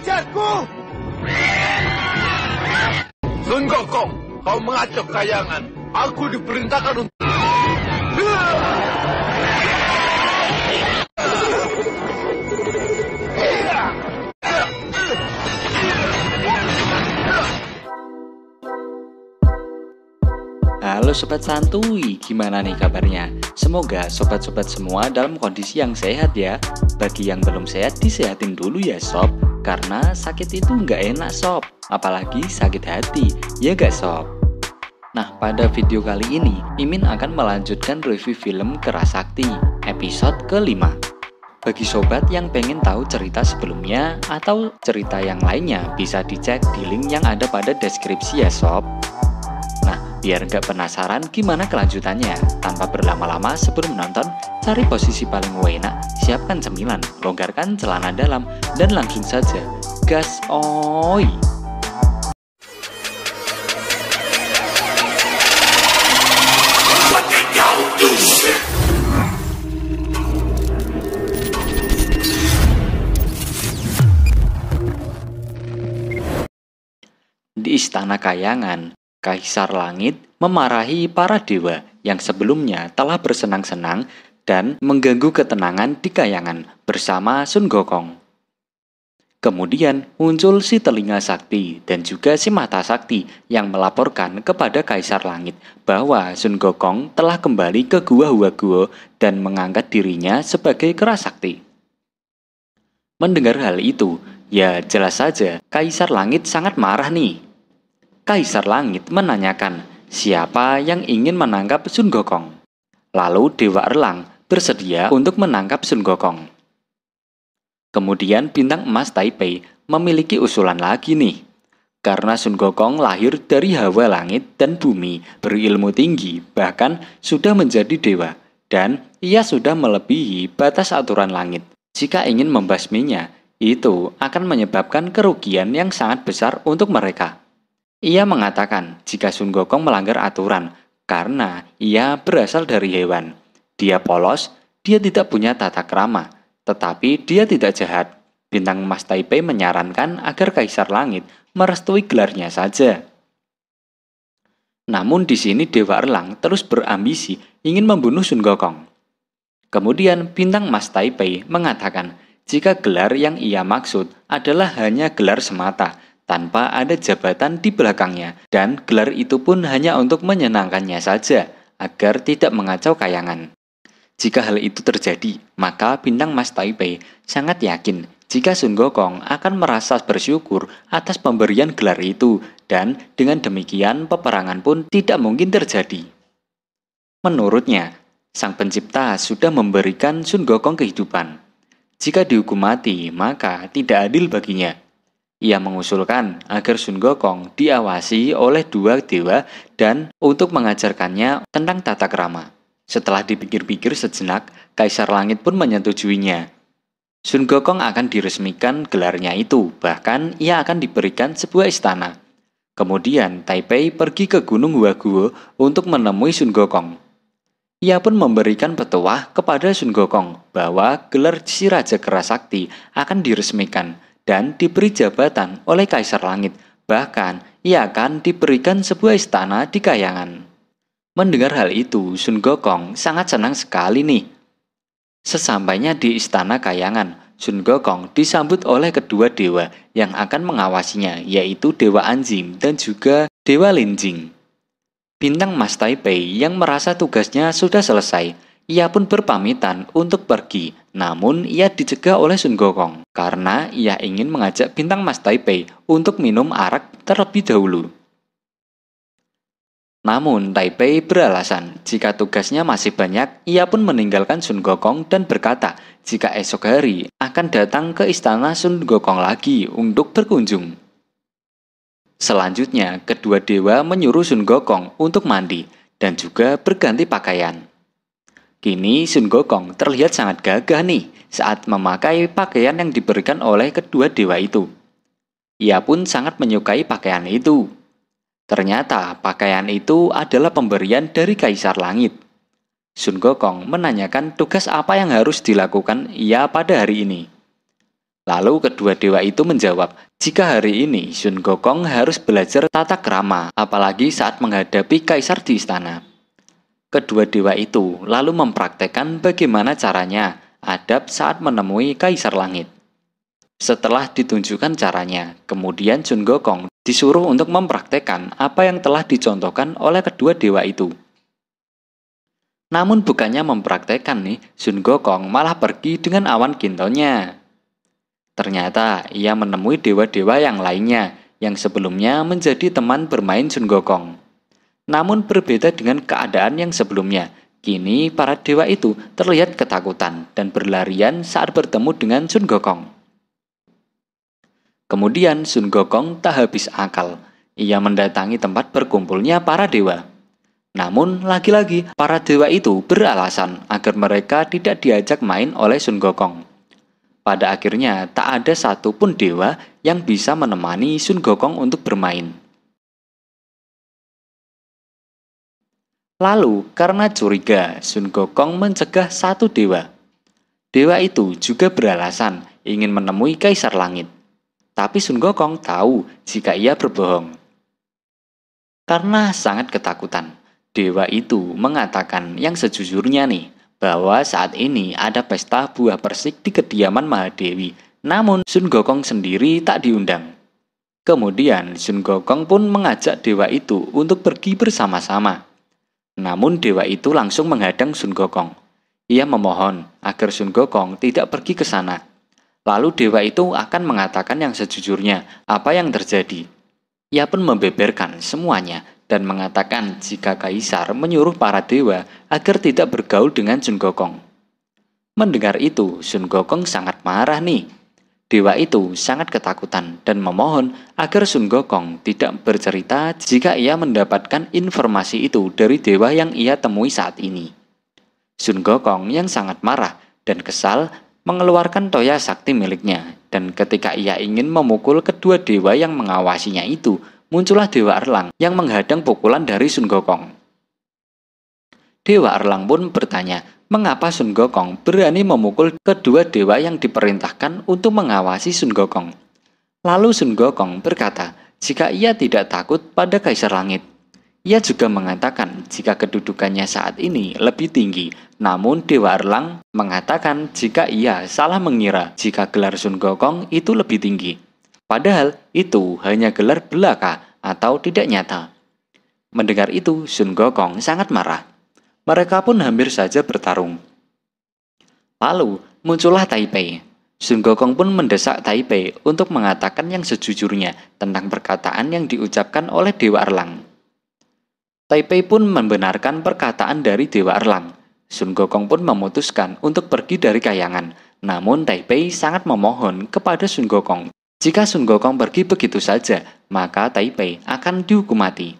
mengajarku. Sun Gokong, kau mengacau kayangan. Aku diperintahkan untuk... Halo Sobat Santuy, gimana nih kabarnya? Semoga sobat-sobat semua dalam kondisi yang sehat ya. Bagi yang belum sehat, disehatin dulu ya sob. Karena sakit itu nggak enak sob, apalagi sakit hati, ya gak sob? Nah, pada video kali ini, Mimin akan melanjutkan review film Kerasakti, episode ke-5. Bagi sobat yang pengen tahu cerita sebelumnya atau cerita yang lainnya, bisa dicek di link yang ada pada deskripsi ya sob. Biar nggak penasaran gimana kelanjutannya, tanpa berlama-lama sebelum menonton, cari posisi paling enak, siapkan cemilan, longgarkan celana dalam, dan langsung saja gas oi! Di Istana Kayangan, Kaisar Langit memarahi para dewa yang sebelumnya telah bersenang-senang dan mengganggu ketenangan di Kayangan bersama Sun Gokong. Kemudian muncul si Telinga Sakti dan juga si Mata Sakti yang melaporkan kepada Kaisar Langit bahwa Sun Gokong telah kembali ke Gua Huaguo dan mengangkat dirinya sebagai Kerasakti. Mendengar hal itu, ya jelas saja Kaisar Langit sangat marah nih. Kaisar Langit menanyakan siapa yang ingin menangkap Sun Gokong. Lalu Dewa Erlang bersedia untuk menangkap Sun Gokong. Kemudian Bintang Emas Taipei memiliki usulan lagi nih. Karena Sun Gokong lahir dari hawa langit dan bumi, berilmu tinggi, bahkan sudah menjadi dewa. Dan ia sudah melebihi batas aturan langit. Jika ingin membasminya, itu akan menyebabkan kerugian yang sangat besar untuk mereka. Ia mengatakan jika Sun Gokong melanggar aturan karena ia berasal dari hewan. Dia polos, dia tidak punya tata krama, tetapi dia tidak jahat. Bintang Emas Taipei menyarankan agar Kaisar Langit merestui gelarnya saja. Namun di sini Dewa Erlang terus berambisi ingin membunuh Sun Gokong. Kemudian Bintang Emas Taipei mengatakan jika gelar yang ia maksud adalah hanya gelar semata, tanpa ada jabatan di belakangnya, dan gelar itu pun hanya untuk menyenangkannya saja, agar tidak mengacau Kayangan. Jika hal itu terjadi, maka Bintang Emas Taipei sangat yakin jika Sun Gokong akan merasa bersyukur atas pemberian gelar itu, dan dengan demikian peperangan pun tidak mungkin terjadi. Menurutnya, Sang Pencipta sudah memberikan Sun Gokong kehidupan. Jika dihukum mati, maka tidak adil baginya. Ia mengusulkan agar Sun Gokong diawasi oleh dua dewa dan untuk mengajarkannya tentang tata krama. Setelah dipikir-pikir sejenak, Kaisar Langit pun menyetujuinya. Sun Gokong akan diresmikan gelarnya itu, bahkan ia akan diberikan sebuah istana. Kemudian Taipei pergi ke Gunung Huaguo untuk menemui Sun Gokong. Ia pun memberikan petuah kepada Sun Gokong bahwa gelar si Raja Kerasakti akan diresmikan dan diberi jabatan oleh Kaisar Langit. Bahkan, ia akan diberikan sebuah istana di Kayangan. Mendengar hal itu, Sun Gokong sangat senang sekali nih. Sesampainya di istana Kayangan, Sun Gokong disambut oleh kedua dewa yang akan mengawasinya, yaitu Dewa Anjing dan juga Dewa Linjing. Bintang Emas Taipei yang merasa tugasnya sudah selesai, ia pun berpamitan untuk pergi, namun ia dicegah oleh Sun Gokong karena ia ingin mengajak Bintang Emas Taipei untuk minum arak terlebih dahulu. Namun Taipei beralasan jika tugasnya masih banyak, ia pun meninggalkan Sun Gokong dan berkata jika esok hari akan datang ke istana Sun Gokong lagi untuk berkunjung. Selanjutnya, kedua dewa menyuruh Sun Gokong untuk mandi dan juga berganti pakaian. Kini Sun Gokong terlihat sangat gagah nih saat memakai pakaian yang diberikan oleh kedua dewa itu. Ia pun sangat menyukai pakaian itu. Ternyata pakaian itu adalah pemberian dari Kaisar Langit. Sun Gokong menanyakan tugas apa yang harus dilakukan ia pada hari ini. Lalu kedua dewa itu menjawab, jika hari ini Sun Gokong harus belajar tata krama, apalagi saat menghadapi kaisar di istana. Kedua dewa itu lalu mempraktekkan bagaimana caranya adab saat menemui kaisar langit. Setelah ditunjukkan caranya, kemudian Sun Gokong disuruh untuk mempraktekkan apa yang telah dicontohkan oleh kedua dewa itu. Namun bukannya mempraktekkan nih, Sun Gokong malah pergi dengan awan kintonya. Ternyata ia menemui dewa-dewa yang lainnya yang sebelumnya menjadi teman bermain Sun Gokong. Namun berbeda dengan keadaan yang sebelumnya. Kini para dewa itu terlihat ketakutan dan berlarian saat bertemu dengan Sun Gokong. Kemudian Sun Gokong tak habis akal. Ia mendatangi tempat berkumpulnya para dewa. Namun lagi-lagi para dewa itu beralasan agar mereka tidak diajak main oleh Sun Gokong. Pada akhirnya tak ada satupun dewa yang bisa menemani Sun Gokong untuk bermain. Lalu karena curiga, Sun Gokong mencegah satu dewa. Dewa itu juga beralasan ingin menemui Kaisar Langit. Tapi Sun Gokong tahu jika ia berbohong. Karena sangat ketakutan, dewa itu mengatakan yang sejujurnya nih, bahwa saat ini ada pesta buah persik di kediaman Mahadewi. Namun Sun Gokong sendiri tak diundang. Kemudian Sun Gokong pun mengajak dewa itu untuk pergi bersama-sama. Namun dewa itu langsung menghadang Sun Gokong. Ia memohon agar Sun Gokong tidak pergi ke sana. Lalu dewa itu akan mengatakan yang sejujurnya apa yang terjadi. Ia pun membeberkan semuanya dan mengatakan jika kaisar menyuruh para dewa agar tidak bergaul dengan Sun Gokong. Mendengar itu, Sun Gokong sangat marah nih. Dewa itu sangat ketakutan dan memohon agar Sun Gokong tidak bercerita jika ia mendapatkan informasi itu dari dewa yang ia temui saat ini. Sun Gokong yang sangat marah dan kesal mengeluarkan toya sakti miliknya, dan ketika ia ingin memukul kedua dewa yang mengawasinya itu, muncullah Dewa Erlang yang menghadang pukulan dari Sun Gokong. Dewa Erlang pun bertanya, mengapa Sun Gokong berani memukul kedua dewa yang diperintahkan untuk mengawasi Sun Gokong. Lalu Sun Gokong berkata, jika ia tidak takut pada Kaisar Langit. Ia juga mengatakan jika kedudukannya saat ini lebih tinggi, namun Dewa Erlang mengatakan jika ia salah mengira jika gelar Sun Gokong itu lebih tinggi. Padahal itu hanya gelar belaka atau tidak nyata. Mendengar itu, Sun Gokong sangat marah. Mereka pun hampir saja bertarung. Lalu muncullah Taipei. Sun Gokong pun mendesak Taipei untuk mengatakan yang sejujurnya tentang perkataan yang diucapkan oleh Dewa Erlang. Taipei pun membenarkan perkataan dari Dewa Erlang. Sun Gokong pun memutuskan untuk pergi dari kayangan. Namun Taipei sangat memohon kepada Sun Gokong. Jika Sun Gokong pergi begitu saja, maka Taipei akan dihukum mati.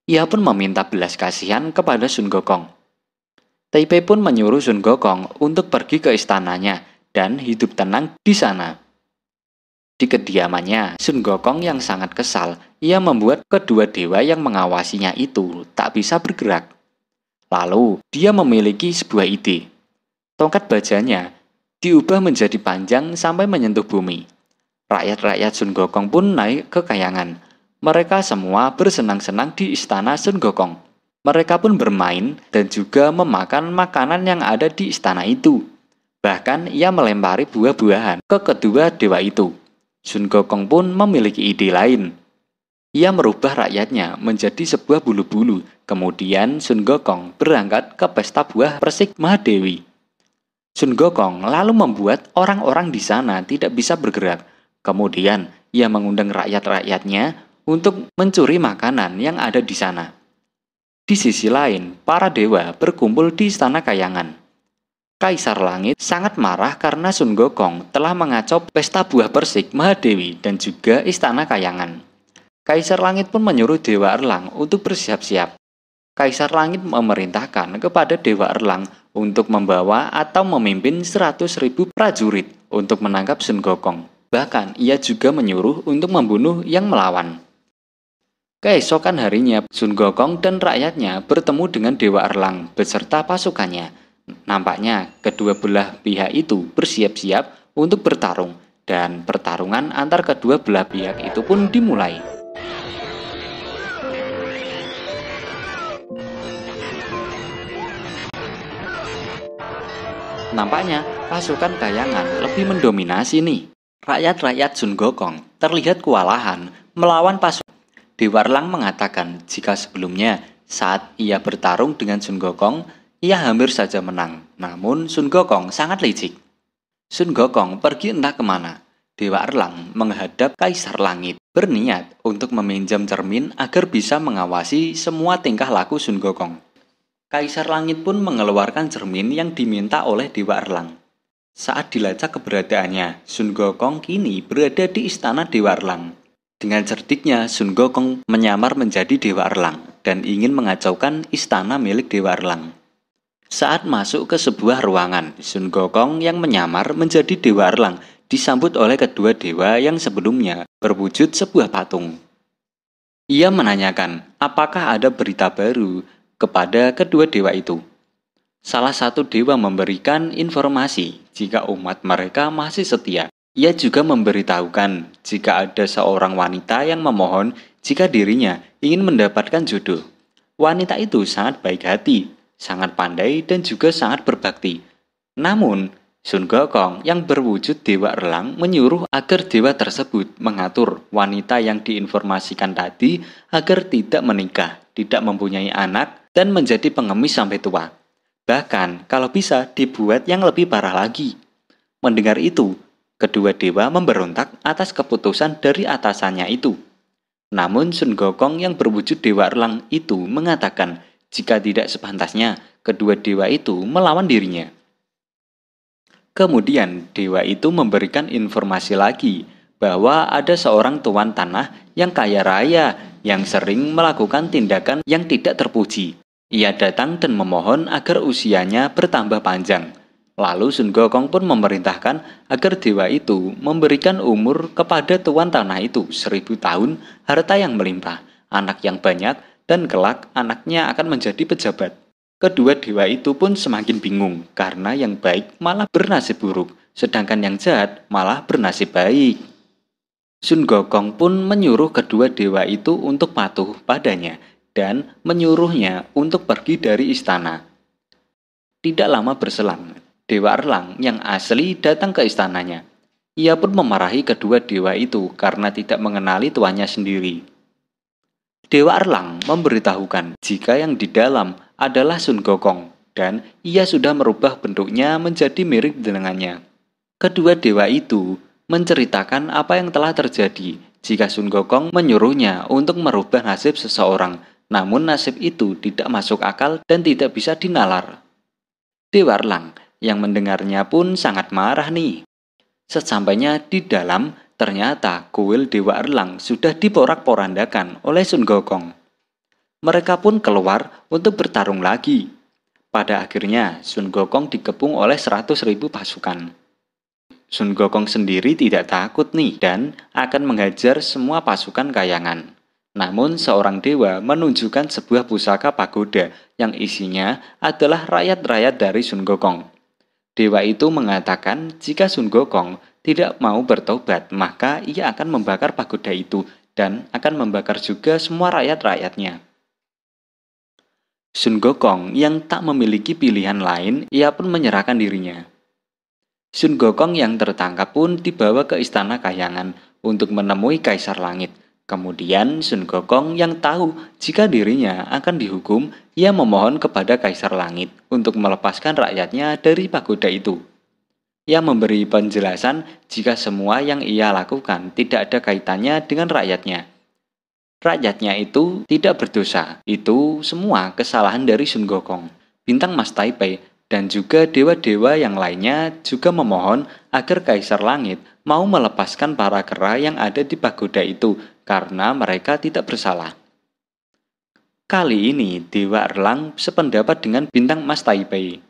Ia pun meminta belas kasihan kepada Sun Gokong. Taipei pun menyuruh Sun Gokong untuk pergi ke istananya dan hidup tenang di sana. Di kediamannya, Sun Gokong yang sangat kesal, ia membuat kedua dewa yang mengawasinya itu tak bisa bergerak. Lalu, dia memiliki sebuah ide. Tongkat bajanya diubah menjadi panjang sampai menyentuh bumi. Rakyat-rakyat Sun Gokong pun naik ke kayangan. Mereka semua bersenang-senang di istana Sun Gokong. Mereka pun bermain dan juga memakan makanan yang ada di istana itu. Bahkan ia melempari buah-buahan ke kedua dewa itu. Sun Gokong pun memiliki ide lain. Ia merubah rakyatnya menjadi sebuah bulu-bulu. Kemudian Sun Gokong berangkat ke pesta buah persik Mahadewi. Sun Gokong lalu membuat orang-orang di sana tidak bisa bergerak. Kemudian ia mengundang rakyat-rakyatnya untuk mencuri makanan yang ada di sana. Di sisi lain, para dewa berkumpul di istana kayangan. Kaisar Langit sangat marah karena Sun Gokong telah mengacau pesta buah persik Mahadewi dan juga istana kayangan. Kaisar Langit pun menyuruh Dewa Erlang untuk bersiap-siap. Kaisar Langit memerintahkan kepada Dewa Erlang untuk membawa atau memimpin 100.000 prajurit untuk menangkap Sun Gokong. Bahkan ia juga menyuruh untuk membunuh yang melawan. Keesokan harinya, Sun Gokong dan rakyatnya bertemu dengan Dewa Erlang beserta pasukannya. Nampaknya kedua belah pihak itu bersiap-siap untuk bertarung dan pertarungan antar kedua belah pihak itu pun dimulai. Nampaknya pasukan Kayangan lebih mendominasi nih. Rakyat-rakyat Sun Gokong terlihat kewalahan melawan pasukan. Dewa Erlang mengatakan jika sebelumnya saat ia bertarung dengan Sun Gokong, ia hampir saja menang. Namun Sun Gokong sangat licik. Sun Gokong pergi entah kemana. Dewa Erlang menghadap Kaisar Langit, berniat untuk meminjam cermin agar bisa mengawasi semua tingkah laku Sun Gokong. Kaisar Langit pun mengeluarkan cermin yang diminta oleh Dewa Erlang. Saat dilacak keberadaannya, Sun Gokong kini berada di istana Dewa Erlang. Dengan cerdiknya, Sun Gokong menyamar menjadi Dewa Erlang dan ingin mengacaukan istana milik Dewa Erlang. Saat masuk ke sebuah ruangan, Sun Gokong yang menyamar menjadi Dewa Erlang disambut oleh kedua dewa yang sebelumnya berwujud sebuah patung. Ia menanyakan apakah ada berita baru kepada kedua dewa itu. Salah satu dewa memberikan informasi jika umat mereka masih setia. Ia juga memberitahukan jika ada seorang wanita yang memohon jika dirinya ingin mendapatkan jodoh. Wanita itu sangat baik hati, sangat pandai dan juga sangat berbakti. Namun, Sun Gokong yang berwujud Dewa Erlang menyuruh agar dewa tersebut mengatur wanita yang diinformasikan tadi agar tidak menikah, tidak mempunyai anak, dan menjadi pengemis sampai tua. Bahkan kalau bisa dibuat yang lebih parah lagi. Mendengar itu, kedua dewa memberontak atas keputusan dari atasannya itu. Namun Sun Gokong yang berwujud Dewa Erlang itu mengatakan jika tidak sepantasnya kedua dewa itu melawan dirinya. Kemudian dewa itu memberikan informasi lagi bahwa ada seorang tuan tanah yang kaya raya yang sering melakukan tindakan yang tidak terpuji. Ia datang dan memohon agar usianya bertambah panjang. Lalu Sun Gokong pun memerintahkan agar dewa itu memberikan umur kepada tuan tanah itu 1000 tahun, harta yang melimpah, anak yang banyak, dan kelak anaknya akan menjadi pejabat. Kedua dewa itu pun semakin bingung karena yang baik malah bernasib buruk, sedangkan yang jahat malah bernasib baik. Sun Gokong pun menyuruh kedua dewa itu untuk patuh padanya dan menyuruhnya untuk pergi dari istana. Tidak lama berselang, Dewa Erlang yang asli datang ke istananya. Ia pun memarahi kedua dewa itu karena tidak mengenali tuannya sendiri. Dewa Erlang memberitahukan jika yang di dalam adalah Sun Gokong dan ia sudah merubah bentuknya menjadi mirip dengannya. Kedua dewa itu menceritakan apa yang telah terjadi jika Sun Gokong menyuruhnya untuk merubah nasib seseorang, namun nasib itu tidak masuk akal dan tidak bisa dinalar. Dewa Erlang yang mendengarnya pun sangat marah nih. Sesampainya di dalam, ternyata kuil Dewa Erlang sudah diporak-porandakan oleh Sun Gokong. Mereka pun keluar untuk bertarung lagi. Pada akhirnya, Sun Gokong dikepung oleh 100.000 pasukan. Sun Gokong sendiri tidak takut nih dan akan menghajar semua pasukan Kayangan. Namun seorang dewa menunjukkan sebuah pusaka pagoda yang isinya adalah rakyat-rakyat dari Sun Gokong. Dewa itu mengatakan jika Sun Gokong tidak mau bertobat, maka ia akan membakar pagoda itu dan akan membakar juga semua rakyat-rakyatnya. Sun Gokong yang tak memiliki pilihan lain, ia pun menyerahkan dirinya. Sun Gokong yang tertangkap pun dibawa ke istana Kayangan untuk menemui Kaisar Langit. Kemudian Sun Gokong yang tahu jika dirinya akan dihukum, ia memohon kepada Kaisar Langit untuk melepaskan rakyatnya dari pagoda itu. Ia memberi penjelasan jika semua yang ia lakukan tidak ada kaitannya dengan rakyatnya. Rakyatnya itu tidak berdosa, itu semua kesalahan dari Sun Gokong. Bintang Mas Taipei dan juga dewa-dewa yang lainnya juga memohon agar Kaisar Langit mau melepaskan para kera yang ada di pagoda itu karena mereka tidak bersalah. Kali ini Dewa Erlang sependapat dengan Bintang Mas Taipei.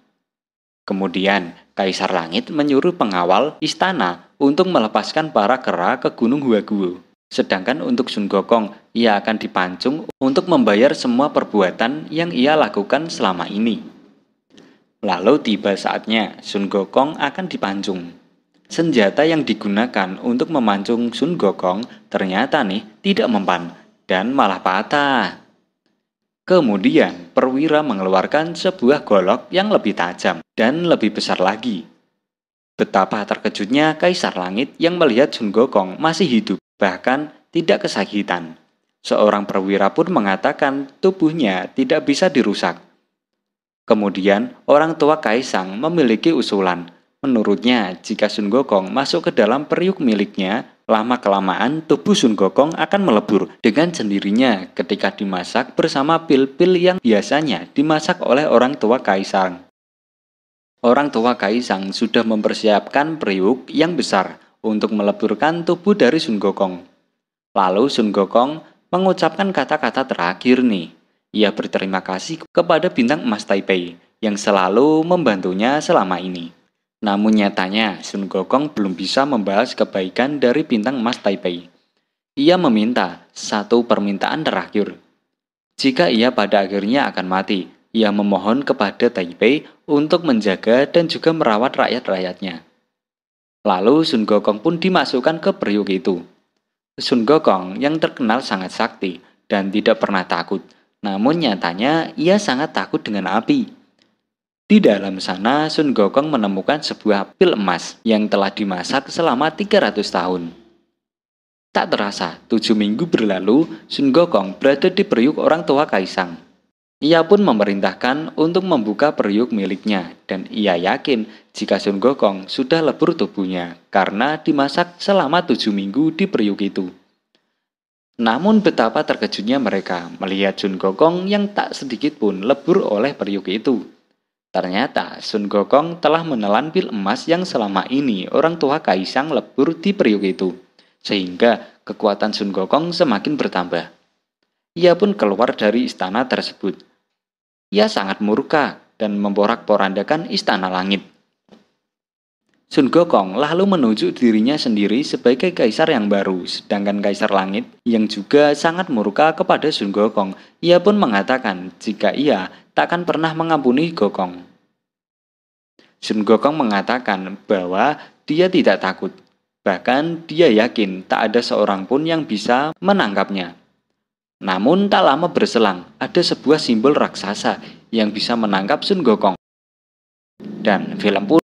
Kemudian Kaisar Langit menyuruh pengawal istana untuk melepaskan para kera ke Gunung Huaguo. Sedangkan untuk Sun Gokong, ia akan dipancung untuk membayar semua perbuatan yang ia lakukan selama ini. Lalu tiba saatnya Sun Gokong akan dipancung. Senjata yang digunakan untuk memancung Sun Gokong ternyata tidak mempan dan malah patah. Kemudian perwira mengeluarkan sebuah golok yang lebih tajam dan lebih besar lagi. Betapa terkejutnya Kaisar Langit yang melihat Sun Gokong masih hidup, bahkan tidak kesakitan. Seorang perwira pun mengatakan tubuhnya tidak bisa dirusak. Kemudian orang tua Kaisang memiliki usulan. Menurutnya, jika Sun Gokong masuk ke dalam periuk miliknya, lama-kelamaan tubuh Sun Gokong akan melebur dengan sendirinya ketika dimasak bersama pil-pil yang biasanya dimasak oleh orang tua Kaisang. Orang tua Kaisang sudah mempersiapkan periuk yang besar untuk meleburkan tubuh dari Sun Gokong. Lalu Sun Gokong mengucapkan kata-kata terakhir Ia berterima kasih kepada bintang emas Taipei yang selalu membantunya selama ini. Namun nyatanya Sun Gokong belum bisa membalas kebaikan dari bintang emas Taipei. Ia meminta satu permintaan terakhir. Jika ia pada akhirnya akan mati, ia memohon kepada Taipei untuk menjaga dan juga merawat rakyat-rakyatnya. Lalu Sun Gokong pun dimasukkan ke periuk itu. Sun Gokong yang terkenal sangat sakti dan tidak pernah takut, namun nyatanya ia sangat takut dengan api. Di dalam sana, Sun Gokong menemukan sebuah pil emas yang telah dimasak selama 300 tahun. Tak terasa, 7 minggu berlalu, Sun Gokong berada di periuk orang tua Kaisang. Ia pun memerintahkan untuk membuka periuk miliknya, dan ia yakin jika Sun Gokong sudah lebur tubuhnya karena dimasak selama 7 minggu di periuk itu. Namun betapa terkejutnya mereka melihat Sun Gokong yang tak sedikit pun lebur oleh periuk itu. Ternyata Sun Gokong telah menelan pil emas yang selama ini orang tua Kaisang lebur di periuk itu, sehingga kekuatan Sun Gokong semakin bertambah. Ia pun keluar dari istana tersebut. Ia sangat murka dan memporak-porandakan istana langit. Sun Gokong lalu menunjuk dirinya sendiri sebagai kaisar yang baru, sedangkan Kaisar Langit yang juga sangat murka kepada Sun Gokong, ia pun mengatakan jika ia takkan pernah mengampuni Gokong. Sun Gokong mengatakan bahwa dia tidak takut, bahkan dia yakin tak ada seorang pun yang bisa menangkapnya. Namun tak lama berselang, ada sebuah simbol raksasa yang bisa menangkap Sun Gokong. Dan film pun